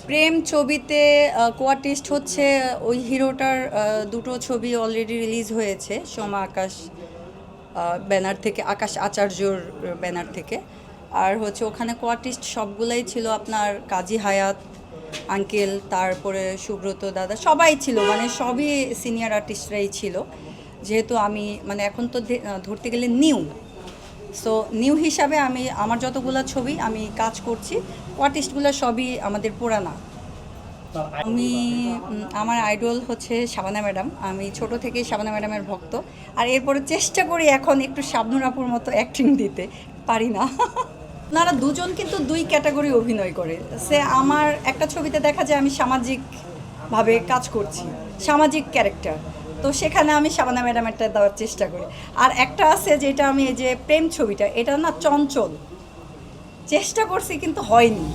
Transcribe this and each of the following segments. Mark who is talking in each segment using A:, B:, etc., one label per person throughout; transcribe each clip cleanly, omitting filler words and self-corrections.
A: প্রেম ছবিতে কোয়ার্টিস্ট হচ্ছে ওই হিরোটার দুটো ছবি অলরেডি রিলিজ হয়েছে সোমা আকাশ ব্যানার থেকে, আকাশ আচার্যর ব্যানার থেকে। আর হচ্ছে ওখানে কোয়ার্টিস্ট সবগুলাই ছিল আপনার কাজী হায়াত আঙ্কেল, তারপরে সুব্রত দাদা, সবাই ছিল, মানে সবই সিনিয়র আর্টিস্টরাই ছিল। যেহেতু আমি মানে এখন তো ধরতে গেলে সো নিউ হিসাবে আমি আমার যতগুলো ছবি আমি কাজ করছি, কোয়ার্টিস্টগুলো সবই আমাদের পুরানা। আমি আমার আইডল হচ্ছে শাবানা ম্যাডাম। আমি ছোট থেকেই শাবানা ম্যাডামের ভক্ত। আর এরপরে চেষ্টা করি এখন একটু শাবনূর আপুর মতো অ্যাক্টিং দিতে, পারি না। ওনারা দুজন কিন্তু দুই ক্যাটাগরি অভিনয় করে। সে আমার একটা ছবিতে দেখা যায় আমি সামাজিকভাবে কাজ করছি, সামাজিক ক্যারেক্টার, তো সেখানে আমি শাবানা ম্যাডামেরটা দেওয়ার চেষ্টা করি। আর একটা আছে যেটা আমি এই যে প্রেম ছবিটা, এটা না চঞ্চল, চেষ্টা করছি কিন্তু হয়নি।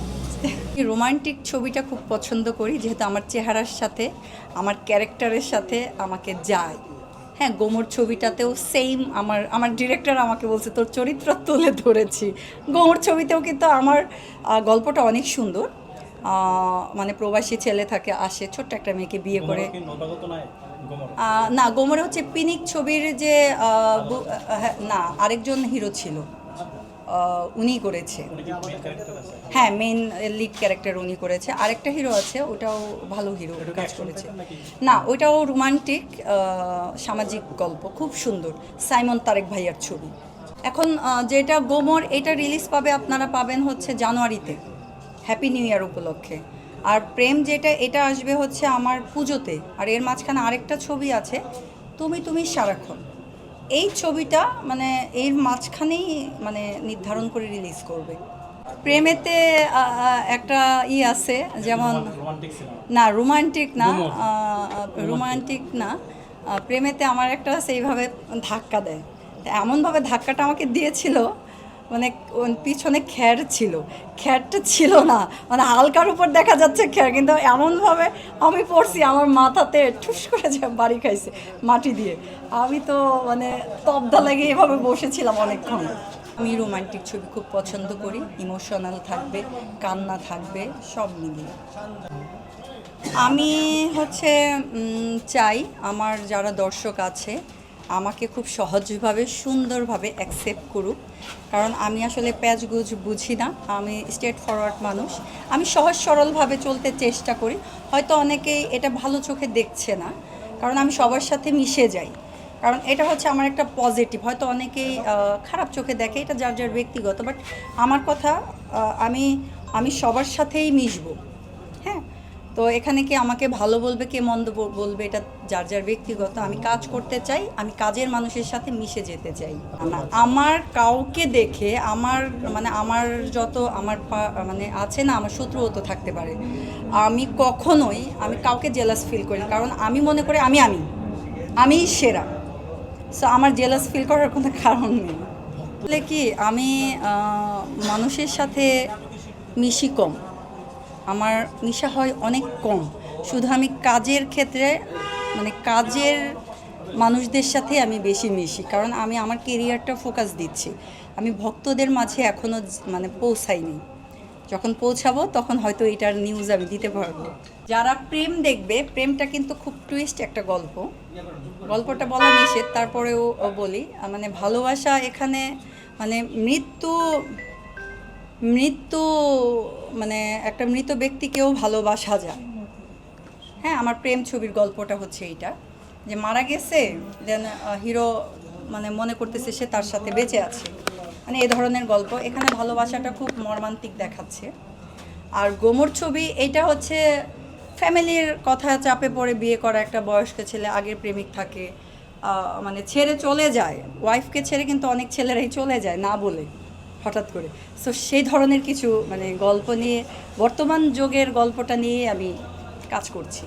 A: রোমান্টিক ছবিটা খুব পছন্দ করি, যেহেতু আমার চেহারার সাথে আমার ক্যারেক্টারের সাথে আমাকে যায়। হ্যাঁ, গোমর ছবিটাতেও সেম, আমার ডিরেক্টর আমাকে বলছে তোর চরিত্র তুলে ধরেছি। গোমর ছবিতেও কিন্তু আমার গল্পটা অনেক সুন্দর। মানে প্রবাসী ছেলে থাকে, আসে ছোট্ট একটা মেয়েকে বিয়ে করে। না, গোমরে হচ্ছে পিনিক ছবির যে হ্যাঁ, না আরেকজন হিরো ছিল, উনি করেছে। হ্যাঁ, মেইন লিড ক্যারেক্টার উনি করেছে। আরেকটা হিরো আছে, ওটাও ভালো হিরো কাজ করেছে। না, ওইটাও রোমান্টিক সামাজিক গল্প, খুব সুন্দর, সাইমন তারেক ভাইয়ার ছবি। এখন যেটা গোমর, এটা রিলিজ পাবে, আপনারা পাবেন হচ্ছে জানুয়ারিতে, হ্যাপি নিউ ইয়ার উপলক্ষে। আর প্রেম যেটা, এটা আসবে হচ্ছে আমার পুজোতে। আর এর মাঝখানে আরেকটা ছবি আছে, তুমি তুমি সারাক্ষণ। এই ছবিটা মানে এর মাঝখানেই মানে নির্ধারণ করে রিলিজ করবে। প্রেমেতে একটা আছে, যেমন না রোমান্টিক না, রোমান্টিক না। প্রেমেতে আমার একটা আছে, এইভাবে ধাক্কা দেয়, এমনভাবে ধাক্কাটা আমাকে দিয়েছিল, মানে পিছনে খ্যার ছিল, খ্যারটা ছিল না, মানে হালকার উপর দেখা যাচ্ছে খ্যার, কিন্তু এমনভাবে আমি পড়ছি আমার মাথাতে ঠুস করে যে বাড়ি খাইছে মাটি দিয়ে। আমি তো মানে তবদা লেগে এভাবে বসেছিলাম অনেকক্ষণ। আমি রোমান্টিক ছবি খুব পছন্দ করি, ইমোশনাল থাকবে, কান্না থাকবে, সব মিলিয়ে। আমি হচ্ছে চাই আমার যারা দর্শক আছে আমাকে খুব সহজভাবে সুন্দরভাবে অ্যাকসেপ্ট করুক, কারণ আমি আসলে প্যাচগুজ বুঝি না, আমি স্ট্রেট ফরওয়ার্ড মানুষ। আমি সহজ সরলভাবে চলতে চেষ্টা করি। হয়তো অনেকেই এটা ভালো চোখে দেখছে না, কারণ আমি সবার সাথে মিশে যাই, কারণ এটা হচ্ছে আমার একটা পজিটিভ। হয়তো অনেকেই খারাপ চোখে দেখে, এটা যার যার ব্যক্তিগত, বাট আমার কথা আমি আমি সবার সাথেই মিশবো। হ্যাঁ, তো এখানে কে আমাকে ভালো বলবে কে মন্দ বলবে, এটা যার যার ব্যক্তিগত। আমি কাজ করতে চাই, আমি কাজের মানুষের সাথে মিশে যেতে চাই না। আমার কাউকে দেখে আমার মানে আমার যত আমার মানে আছে না, আমার শত্রুও তো থাকতে পারে। আমি কখনোই আমি কাউকে জেলাস ফিল করি, কারণ আমি মনে করি আমি সেরা। সো আমার জেলাস ফিল করার কোনো কারণ নেই। আসলে কি, আমি মানুষের সাথে মিশি কম, আমার মিশা হয় অনেক কম। শুধু আমি কাজের ক্ষেত্রে মানে কাজের মানুষদের সাথে আমি বেশি মিশি, কারণ আমি আমার কেরিয়ারটা ফোকাস দিচ্ছি। আমি ভক্তদের মাঝে এখনও মানে পৌঁছাইনি। যখন পৌঁছাবো তখন হয়তো এটার নিউজ আমি দিতে পারবো। যারা প্রেম দেখবে, প্রেমটা কিন্তু খুব টুইস্ট একটা গল্প, গল্পটা বলা নিষেধ, তারপরেও বলি। মানে ভালোবাসা এখানে মানে মৃত্যু মৃত্যু মানে একটা মৃত ব্যক্তিকেও ভালোবাসা যায়। হ্যাঁ, আমার প্রেম ছবির গল্পটা হচ্ছে এইটা, যে মারা গেছে, দেন হিরো মানে মনে করতেছে সে তার সাথে বেঁচে আছে, মানে এ ধরনের গল্প। এখানে ভালোবাসাটা খুব মর্মান্তিক দেখাচ্ছে। আর গোমর ছবি, এটা হচ্ছে ফ্যামিলির কথা চাপে পড়ে বিয়ে করা একটা বয়স্ক ছেলে, আগের প্রেমিক থাকে, মানে ছেড়ে চলে যায়, ওয়াইফকে ছেড়ে কিন্তু অনেক ছেলেরাই চলে যায় না বলে হঠাৎ করে। সো সেই ধরনের কিছু মানে গল্প নিয়ে, বর্তমান যুগের গল্পটা নিয়ে আমি কাজ করছি।